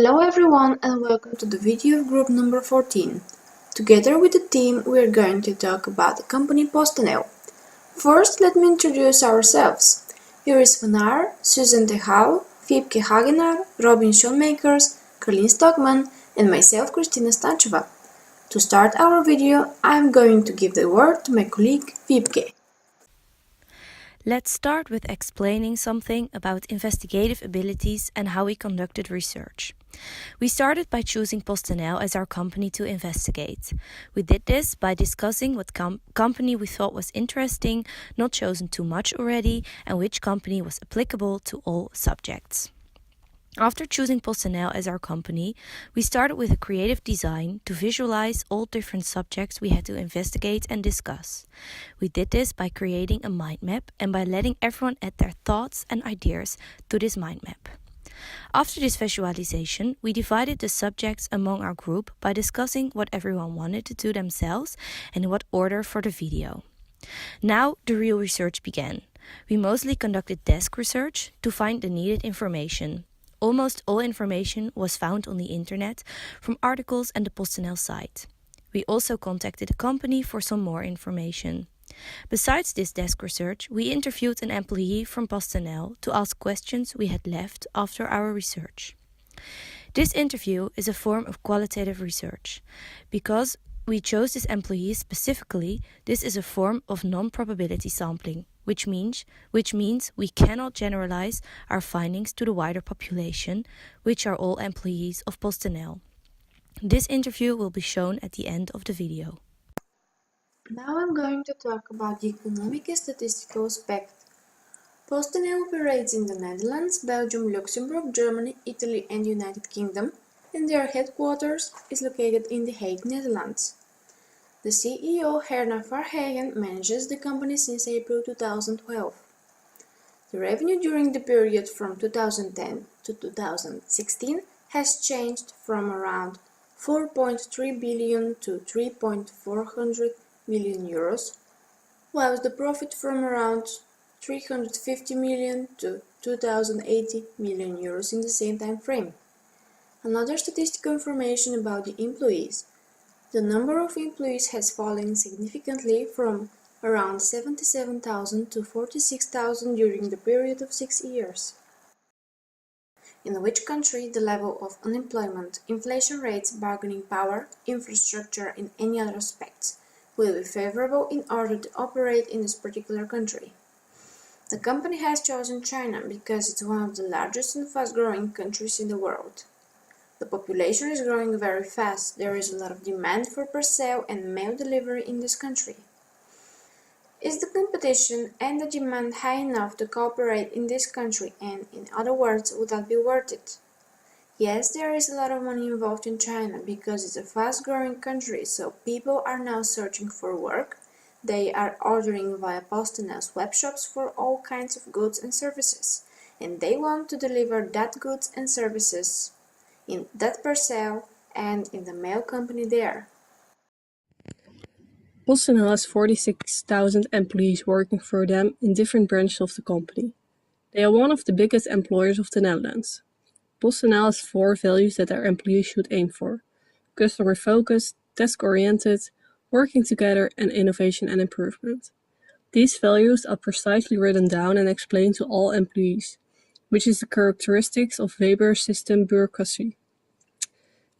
Hello everyone and welcome to the video of group number 14. Together with the team we are going to talk about the company PostNL. First, let me introduce ourselves. Iris van Aar, Susan de Houw, Wiebke Hagenaar, Robin Schoenmakers, Carlien Stockman and myself Christina Stancheva. To start our video, I am going to give the word to my colleague Wiebke. Let's start with explaining something about investigative abilities and how we conducted research. We started by choosing PostNL as our company to investigate. We did this by discussing what company we thought was interesting, not chosen too much already, and which company was applicable to all subjects. After choosing PostNL as our company, we started with a creative design to visualize all different subjects we had to investigate and discuss. We did this by creating a mind map and by letting everyone add their thoughts and ideas to this mind map. After this visualization, we divided the subjects among our group by discussing what everyone wanted to do themselves and in what order for the video. Now the real research began. We mostly conducted desk research to find the needed information. Almost all information was found on the internet from articles and the PostNL site. We also contacted the company for some more information. Besides this desk research, we interviewed an employee from PostNL to ask questions we had left after our research. This interview is a form of qualitative research. Because we chose this employee specifically, this is a form of non-probability sampling, which means we cannot generalize our findings to the wider population, which are all employees of PostNL. This interview will be shown at the end of the video. Now I'm going to talk about the economic and statistical aspect. PostNL operates in the Netherlands, Belgium, Luxembourg, Germany, Italy and United Kingdom, and their headquarters is located in The Hague, Netherlands. The CEO, Herna Verhegen, manages the company since April 2012. The revenue during the period from 2010 to 2016 has changed from around 4.3 billion to 3.4 million euros, whilst the profit from around 350 million to 2,080 million euros in the same time frame. Another statistical information about the employees. The number of employees has fallen significantly from around 77,000 to 46,000 during the period of 6 years. In which country the level of unemployment, inflation rates, bargaining power, infrastructure and any other aspects will be favorable in order to operate in this particular country. The company has chosen China because it's one of the largest and fast-growing countries in the world. The population is growing very fast. There is a lot of demand for parcel and mail delivery in this country. Is the competition and the demand high enough to cooperate in this country, and in other words, would that be worth it? Yes, there is a lot of money involved in China because it's a fast-growing country, so people are now searching for work. They are ordering via PostNL's web shops for all kinds of goods and services, and they want to deliver that goods and services in that parcel and in the mail company there. PostNL has 46,000 employees working for them in different branches of the company. They are one of the biggest employers of the Netherlands. PostNL has 4 values that their employees should aim for: customer focused, task-oriented, working together, and innovation and improvement. These values are precisely written down and explained to all employees, which is the characteristics of Weber system bureaucracy.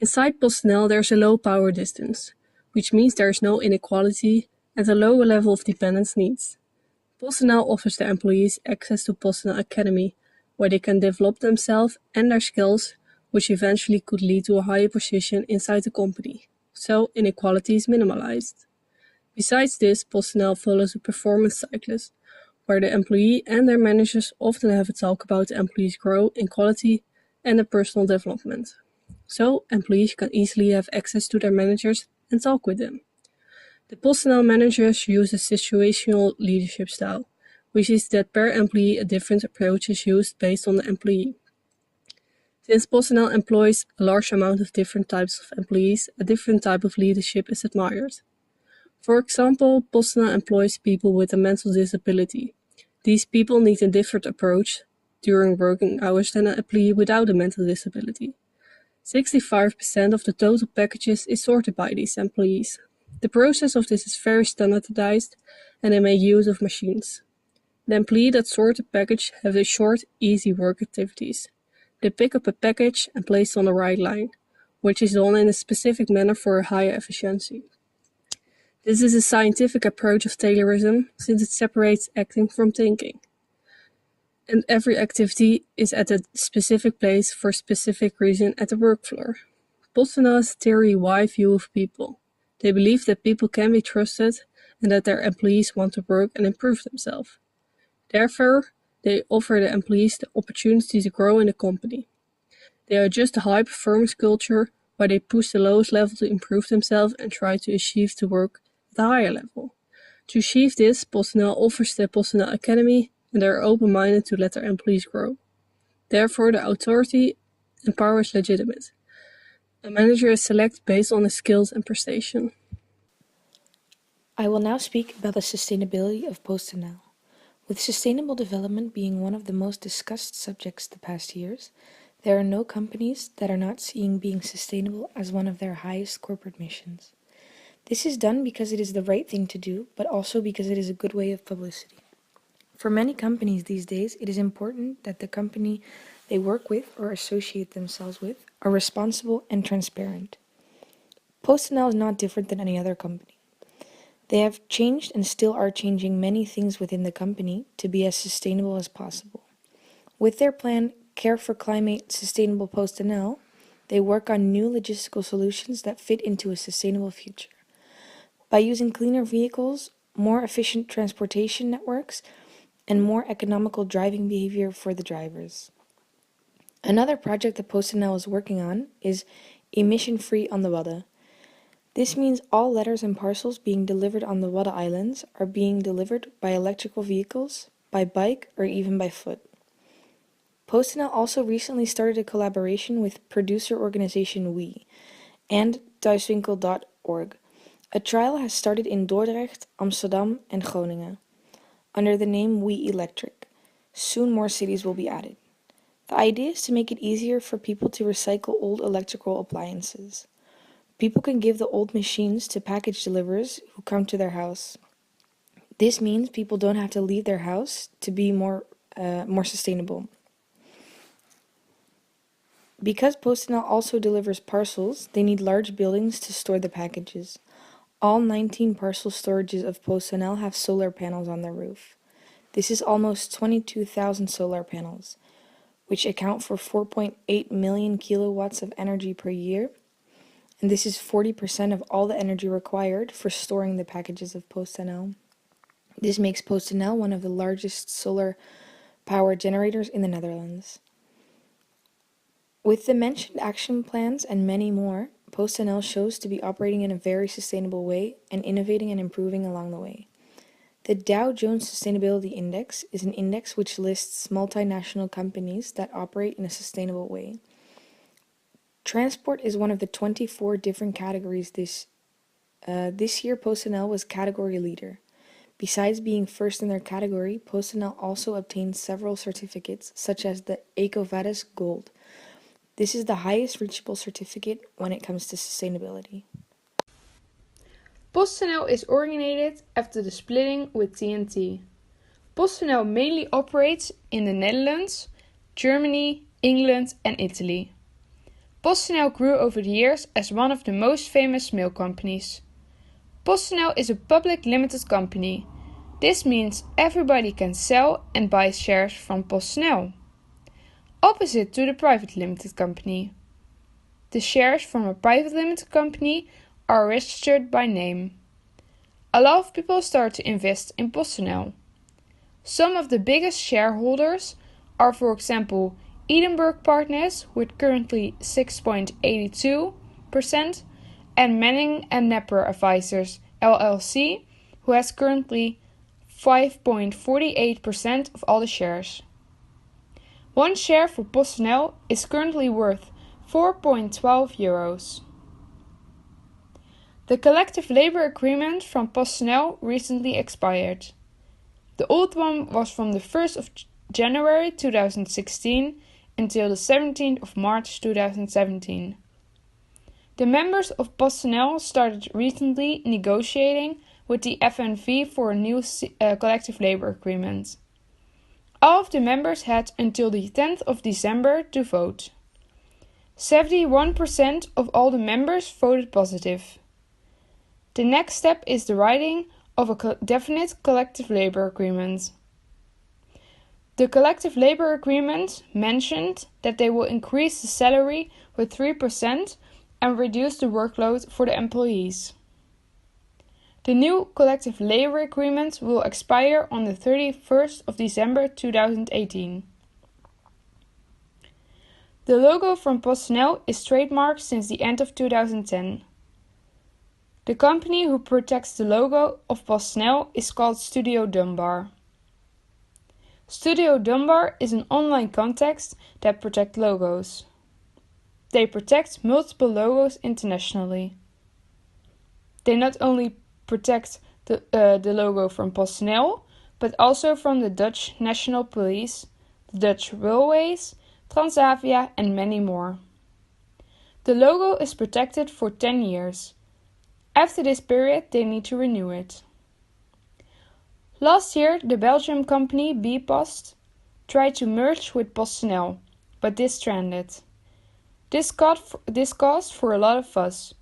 Inside PostNL there is a low power distance, which means there is no inequality and a lower level of dependence needs. PostNL offers their employees access to PostNL Academy, where they can develop themselves and their skills, which eventually could lead to a higher position inside the company, so inequality is minimalized. Besides this, PostNL follows a performance cyclist, where the employee and their managers often have a talk about the employees' growth in quality and their personal development. So employees can easily have access to their managers and talk with them. The PostNL managers use a situational leadership style, which is that per employee a different approach is used based on the employee. Since PostNL employs a large amount of different types of employees, a different type of leadership is admired. For example, PostNL employs people with a mental disability. These people need a different approach during working hours than an employee without a mental disability. 65% of the total packages is sorted by these employees. The process of this is very standardized and they make use of machines. The employee that sorts a package have a short, easy work activities. They pick up a package and place it on the right line, which is done in a specific manner for a higher efficiency. This is a scientific approach of Taylorism since it separates acting from thinking. And every activity is at a specific place for a specific reason at the work floor. PostNL has a theory-wide view of people. They believe that people can be trusted and that their employees want to work and improve themselves. Therefore, they offer the employees the opportunity to grow in the company. They adjust the high-performance culture where they push the lowest level to improve themselves and try to achieve to work at a higher level. To achieve this, PostNL offers the PostNL Academy and they are open-minded to let their employees grow. Therefore, the authority and power is legitimate. A manager is selected based on his skills and prestation. I will now speak about the sustainability of PostNL. With sustainable development being one of the most discussed subjects the past years, there are no companies that are not seeing being sustainable as one of their highest corporate missions. This is done because it is the right thing to do, but also because it is a good way of publicity. For many companies these days, it is important that the company they work with or associate themselves with are responsible and transparent. PostNL is not different than any other company. They have changed and still are changing many things within the company to be as sustainable as possible. With their plan, Care for Climate Sustainable PostNL, they work on new logistical solutions that fit into a sustainable future. By using cleaner vehicles, more efficient transportation networks, and more economical driving behavior for the drivers. Another project that PostNL is working on is emission-free on the Wadden. This means all letters and parcels being delivered on the Wadden Islands are being delivered by electrical vehicles, by bike, or even by foot. PostNL also recently started a collaboration with producer organization We and thuiswinkel.org. A trial has started in Dordrecht, Amsterdam, and Groningen under the name We Electric. Soon more cities will be added. The idea is to make it easier for people to recycle old electrical appliances. People can give the old machines to package deliverers who come to their house. This means people don't have to leave their house to be more sustainable. Because PostNL also delivers parcels, they need large buildings to store the packages. All 19 parcel storages of PostNL have solar panels on their roof. This is almost 22,000 solar panels, which account for 4.8 million kilowatts of energy per year, and this is 40% of all the energy required for storing the packages of PostNL. This makes PostNL one of the largest solar power generators in the Netherlands. With the mentioned action plans and many more, PostNL shows to be operating in a very sustainable way and innovating and improving along the way. The Dow Jones Sustainability Index is an index which lists multinational companies that operate in a sustainable way. Transport is one of the 24 different categories this year. PostNL was category leader. Besides being first in their category, PostNL also obtained several certificates, such as the EcoVadis Gold. This is the highest reachable certificate when it comes to sustainability. PostNL is organized after the splitting with TNT. PostNL mainly operates in the Netherlands, Germany, England and Italy. PostNL grew over the years as one of the most famous mail companies. PostNL is a public limited company. This means everybody can sell and buy shares from PostNL. Opposite to the private limited company. The shares from a private limited company are registered by name. A lot of people start to invest in PostNL. Some of the biggest shareholders are, for example, Edinburgh Partners with currently 6.82% and Manning & Napier Advisors LLC, who has currently 5.48% of all the shares. One share for PostNL is currently worth €4.12. The collective labor agreement from PostNL recently expired. The old one was from the 1st of January 2016 until the 17th of March 2017. The members of PostNL started recently negotiating with the FNV for a new collective labor agreement. All of the members had until the 10th of December to vote. 71% of all the members voted positive. The next step is the writing of a definite collective labor agreement. The collective labor agreement mentioned that they will increase the salary with 3% and reduce the workload for the employees. The new collective labor agreement will expire on the 31st of December 2018. The logo from PostNL is trademarked since the end of 2010. The company who protects the logo of PostNL is called Studio Dunbar. Studio Dunbar is an online context that protects logos. They protect multiple logos internationally. They not only protect the logo from PostNL, but also from the Dutch National Police, the Dutch Railways, Transavia and many more. The logo is protected for 10 years. After this period, they need to renew it. Last year, the Belgian company bpost tried to merge with PostNL, but this stranded. This caused for a lot of fuss.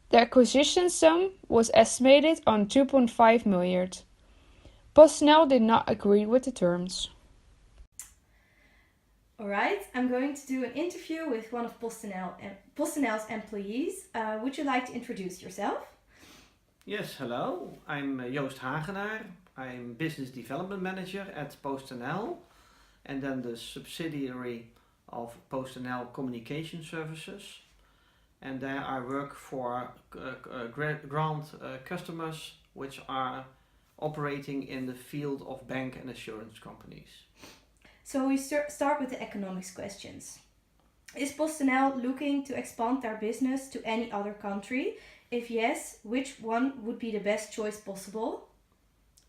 The acquisition sum was estimated on 2.5 million. PostNL did not agree with the terms. Alright, I'm going to do an interview with one of PostNL's employees. Would you like to introduce yourself? Yes, hello. I'm Joost Hagenaar. I'm Business Development Manager at PostNL and then the subsidiary of PostNL Communication Services. And there I work for grand customers which are operating in the field of bank and assurance companies. So we start with the economics questions. Is PostNL looking to expand their business to any other country? If yes, which one would be the best choice possible?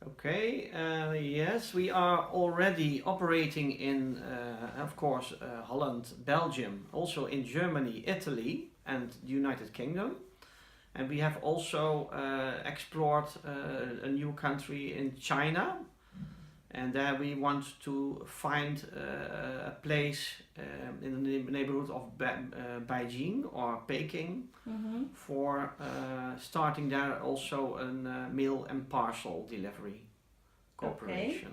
Okay, yes, we are already operating in, of course, Holland, Belgium, also in Germany, Italy and the United Kingdom. And we have also explored a new country in China. And there we want to find a place in the neighborhood of Beijing or Peking for starting there also a mail and parcel delivery cooperation.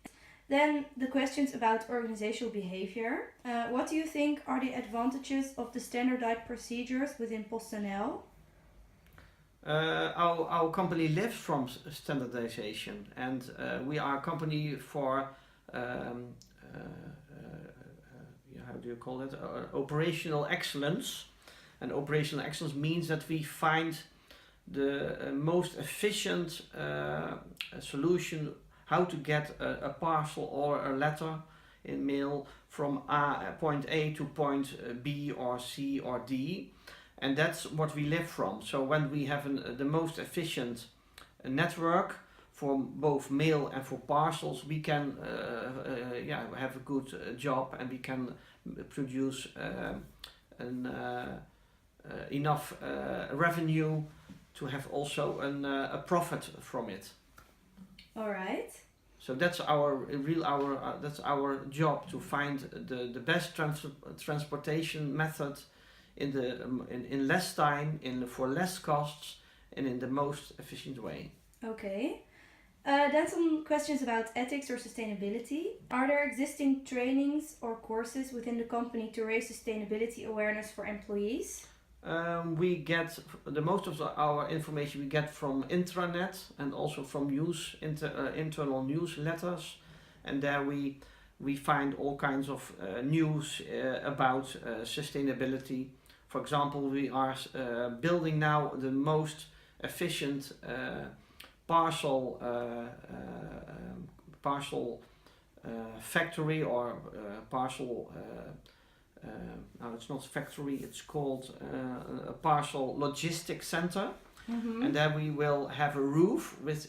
Okay. Then the questions about organizational behavior. What do you think are the advantages of the standardized procedures within PostNL? Our company lives from standardization, and we are a company for how do you call it? Operational excellence. And operational excellence means that we find the most efficient solution how to get a parcel or a letter in mail from point A to point B or C or D. And that's what we live from. So when we have the most efficient network for both mail and for parcels, we can have a good job and we can produce enough revenue to have also a profit from it. All right. So that's that's our job, to find the best transportation method in less time, for less costs, and in the most efficient way. Okay. Then some questions about ethics or sustainability. Are there existing trainings or courses within the company to raise sustainability awareness for employees? We get most of our information we get from intranet and also from internal newsletters, and there we find all kinds of news about sustainability. For example, we are building now the most efficient parcel factory or parcel. No, it's not factory. It's called a parcel logistics center, and there we will have a roof which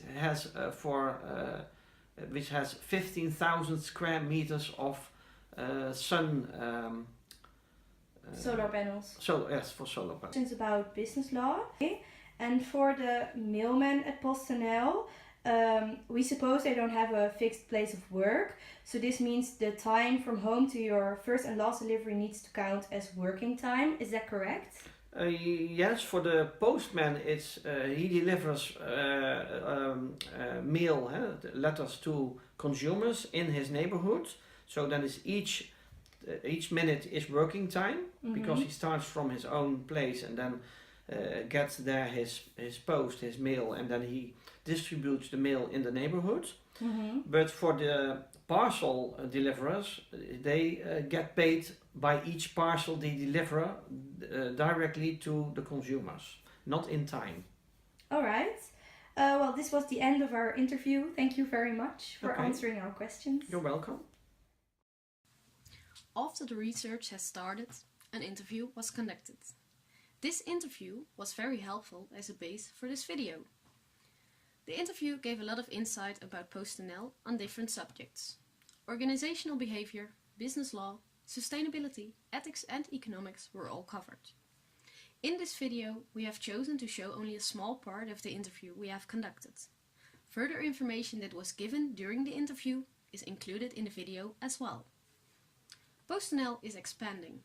has 15,000 square meters of sun. Solar panels. So yes, for solar panels. Questions about business law. Okay. And for the mailman at PostNL, we suppose they don't have a fixed place of work. So this means the time from home to your first and last delivery needs to count as working time. Is that correct? Yes, for the postman, it's he delivers mail, letters to consumers in his neighborhood. So then it's each minute is working time, because he starts from his own place and then gets there his post, his mail, and then he distributes the mail in the neighborhood. But for the parcel deliverers, they get paid by each parcel they deliver directly to the consumers, not in time. All right. Well, this was the end of our interview. Thank you very much for answering our questions. You're welcome. After the research has started, an interview was conducted. This interview was very helpful as a base for this video. The interview gave a lot of insight about PostNL on different subjects. Organizational behavior, business law, sustainability, ethics and economics were all covered. In this video, we have chosen to show only a small part of the interview we have conducted. Further information that was given during the interview is included in the video as well. PostNL is expanding.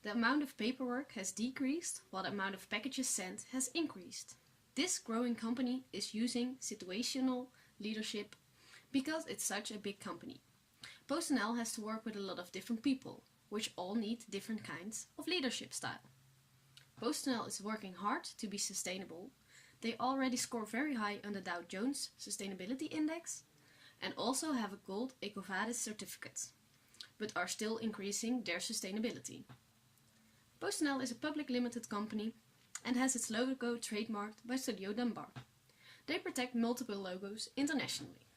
The amount of paperwork has decreased while the amount of packages sent has increased. This growing company is using situational leadership because it's such a big company. PostNL has to work with a lot of different people, which all need different kinds of leadership style. PostNL is working hard to be sustainable. They already score very high on the Dow Jones Sustainability Index and also have a gold EcoVadis certificate, but are still increasing their sustainability. PostNL is a public limited company and has its logo trademarked by Studio Dunbar. They protect multiple logos internationally.